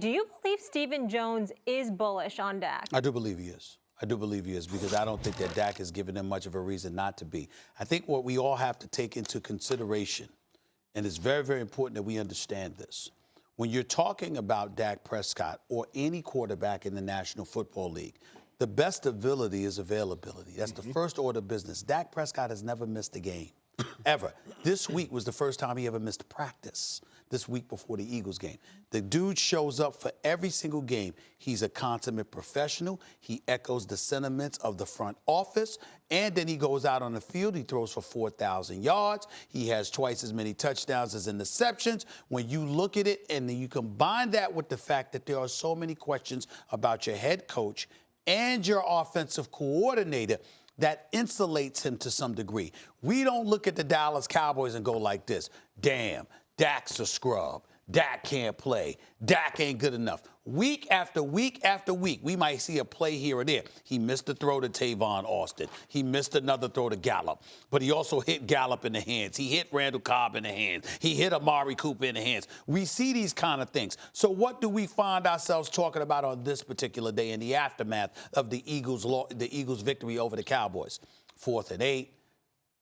Do you believe Stephen Jones is bullish on Dak? I do believe he is. I do believe he is, because I don't think that Dak has given them much of a reason not to be. I think what we all have to take into consideration, and it's very, very important that we understand this, when you're talking about Dak Prescott or any quarterback in the National Football League, the best ability is availability. That's the first order of business. Dak Prescott has never missed a game, ever. This week was the first time he ever missed practice, this week before the Eagles game. The dude shows up for every single game. He's a consummate professional. He echoes the sentiments of the front office, and then he goes out on the field. He throws for 4,000 yards. He has twice as many touchdowns as interceptions. When you look at it and then you combine that with the fact that there are so many questions about your head coach and your offensive coordinator, that insulates him to some degree. We don't look at the Dallas Cowboys and go like this: damn, Dak's a scrub. Dak can't play. Dak ain't good enough. Week after week after week, we might see a play here or there. He missed a throw to Tavon Austin. He missed another throw to Gallup. But he also hit Gallup in the hands. He hit Randall Cobb in the hands. He hit Amari Cooper in the hands. We see these kind of things. So what do we find ourselves talking about on this particular day in the aftermath of the Eagles' victory over the Cowboys? 4th and 8.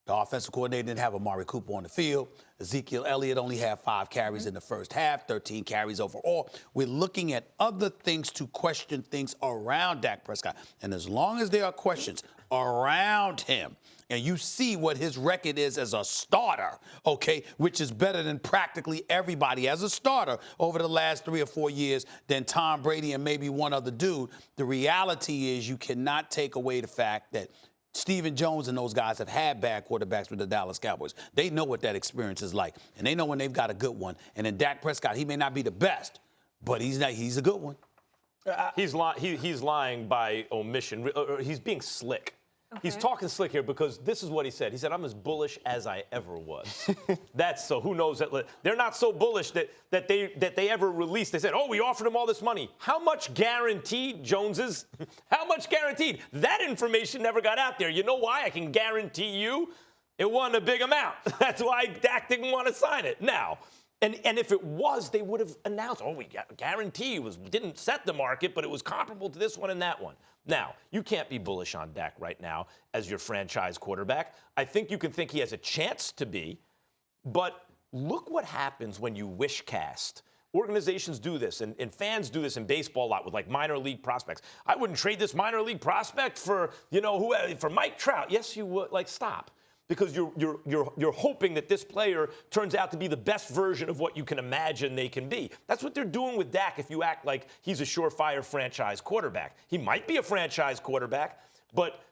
The offensive coordinator didn't have Amari Cooper on the field. Ezekiel Elliott only had 5 carries in the first half, 13 carries overall. We're looking at other things to question things around Dak Prescott. And as long as there are questions around him, and you see what his record is as a starter, okay, which is better than practically everybody as a starter over the last 3 or 4 years than Tom Brady and maybe one other dude, the reality is you cannot take away the fact that Stephen Jones and those guys have had bad quarterbacks with the Dallas Cowboys. They know what that experience is like, and they know when they've got a good one. And then Dak Prescott, he may not be the best, but he's a good one. He's lying by omission. He's being slick. Okay. He's talking slick here because this is what he said. He said, I'm as bullish as I ever was. That's so who knows that they're not so bullish that they ever released. They said, oh, we offered him all this money. How much guaranteed, Joneses? How much guaranteed? That information never got out there. You know why? I can guarantee you it wasn't a big amount. That's why Dak didn't want to sign it. Now, and if it was, they would have announced, oh, we guarantee didn't set the market, but it was comparable to this one and that one. Now, you can't be bullish on Dak right now as your franchise quarterback. I think you can think he has a chance to be, but look what happens when you wish cast. Organizations do this, and fans do this in baseball a lot with, like, minor league prospects. I wouldn't trade this minor league prospect for, for Mike Trout. Yes, you would. Like, stop. Because you're hoping that this player turns out to be the best version of what you can imagine they can be. That's what they're doing with Dak if you act like he's a surefire franchise quarterback. He might be a franchise quarterback, but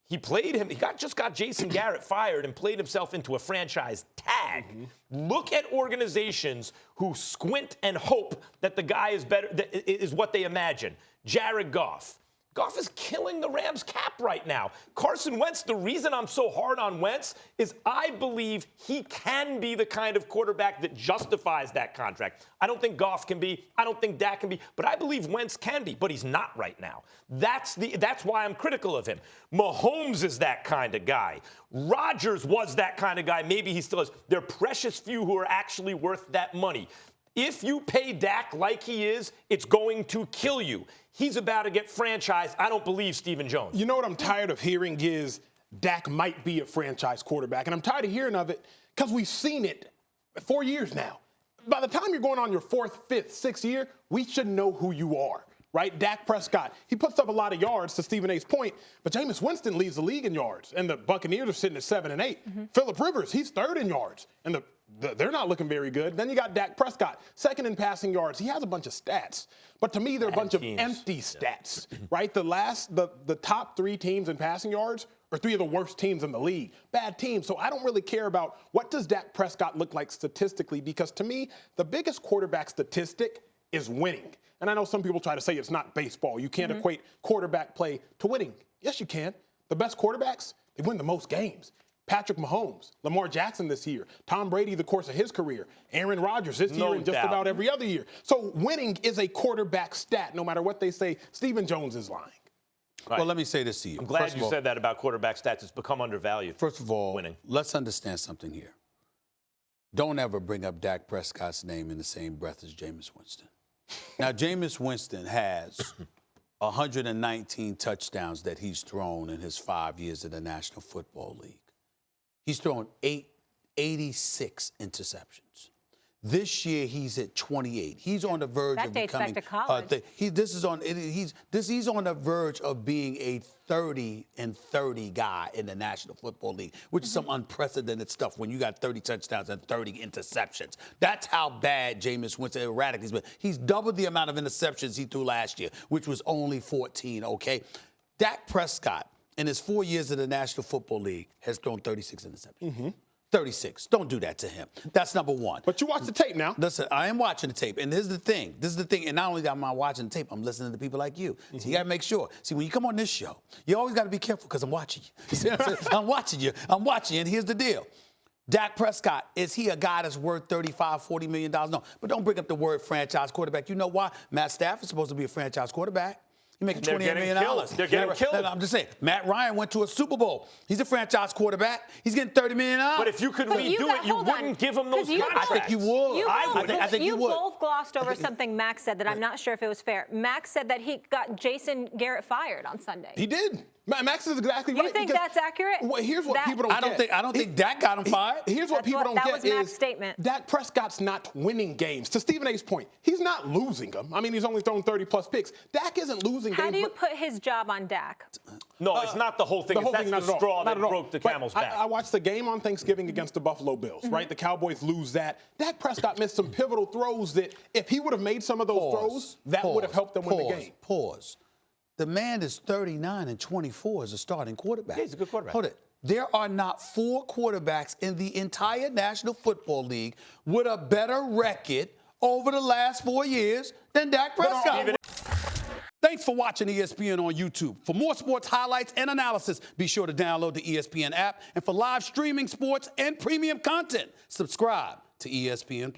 he just got Jason Garrett fired and played himself into a franchise tag. Look at organizations who squint and hope that the guy is better, that is what they imagine. Jared Goff. Goff is killing the Rams cap right now. Carson Wentz, the reason I'm so hard on Wentz is I believe he can be the kind of quarterback that justifies that contract. I don't think Goff can be. I don't think Dak can be. But I believe Wentz can be. But he's not right now. That's why I'm critical of him. Mahomes is that kind of guy. Rodgers was that kind of guy. Maybe he still is. There are precious few who are actually worth that money. If you pay Dak like he is, it's going to kill you. He's about to get franchised. I don't believe Stephen Jones. You know what I'm tired of hearing is Dak might be a franchise quarterback. And I'm tired of hearing of it because we've seen it 4 years now. By the time you're going on your 4th, 5th, 6th year, we should know who you are, right? Dak Prescott, he puts up a lot of yards, to Stephen A's point, but Jameis Winston leads the league in yards, and the Buccaneers are sitting at 7 and 8. Phillip Rivers, he's 3rd in yards, and they're not looking very good. Then you got Dak Prescott, 2nd in passing yards. He has a bunch of stats, but to me, they're a bunch of empty stats, right? The top 3 teams in passing yards are 3 of the worst teams in the league. Bad teams. So I don't really care about what does Dak Prescott look like statistically, because to me, the biggest quarterback statistic is winning. And I know some people try to say it's not baseball. You can't equate quarterback play to winning. Yes, you can. The best quarterbacks, they win the most games. Patrick Mahomes, Lamar Jackson this year, Tom Brady the course of his career, Aaron Rodgers this year and just about every other year. So winning is a quarterback stat, no matter what they say. Stephen Jones is lying. Right. Well, let me say this to you. I'm glad you said that about quarterback stats. It's become undervalued. First of all, winning. Let's understand something here. Don't ever bring up Dak Prescott's name in the same breath as Jameis Winston. Now, Jameis Winston has 119 touchdowns that he's thrown in his 5 years in the National Football League. He's thrown 86 interceptions. This year, he's at 28. He's on the verge That of dates back becoming. to college. He's on the verge of being a 30-30 guy in the National Football League, which is some unprecedented stuff when you got 30 touchdowns and 30 interceptions. That's how bad Jameis Winston erratic he's been. He's doubled the amount of interceptions he threw last year, which was only 14. Okay, Dak Prescott in his 4 years in the National Football League has thrown 36 interceptions. 36. Don't do that to him. That's number one. But you watch the tape now. Listen, I am watching the tape, and this is the thing. And not only am I watching the tape, I'm listening to people like you. So you got to make sure. See, when you come on this show, you always got to be careful because I'm watching you. You see what I'm saying? I'm watching you. And here's the deal. Dak Prescott, is he a guy that's worth $35, $40 million? No. But don't bring up the word franchise quarterback. You know why? Matt Stafford's supposed to be a franchise quarterback. He's making $28 million. They're getting killed. I'm just saying, Matt Ryan went to a Super Bowl. He's a franchise quarterback. He's getting $30 million. But if you could redo it, you wouldn't give him those contracts. I think you would. I think you would. You both glossed over something Max said that I'm not sure if it was fair. Max said that he got Jason Garrett fired on Sunday. He did. Max is exactly right. You think that's accurate? Well, here's what people don't get. I don't think Dak got him fired. Here's what people don't get that was Max's is statement. Dak Prescott's not winning games. To Stephen A's point, he's not losing them. I mean, he's only thrown 30-plus picks. Dak isn't losing games. How do you put his job on Dak? No, it's not the whole thing. That's the straw that broke the camel's back. I watched the game on Thanksgiving against the Buffalo Bills, right? The Cowboys lose that. Dak Prescott missed some pivotal throws that if he would have made some of those throws, that would have helped them win the game. The man is 39-24 as a starting quarterback. Yeah, he's a good quarterback. Hold it. There are not 4 quarterbacks in the entire National Football League with a better record over the last 4 years than Dak Prescott. Thanks for watching ESPN on YouTube. For more sports highlights and analysis, be sure to download the ESPN app. And for live streaming sports and premium content, subscribe to ESPN+.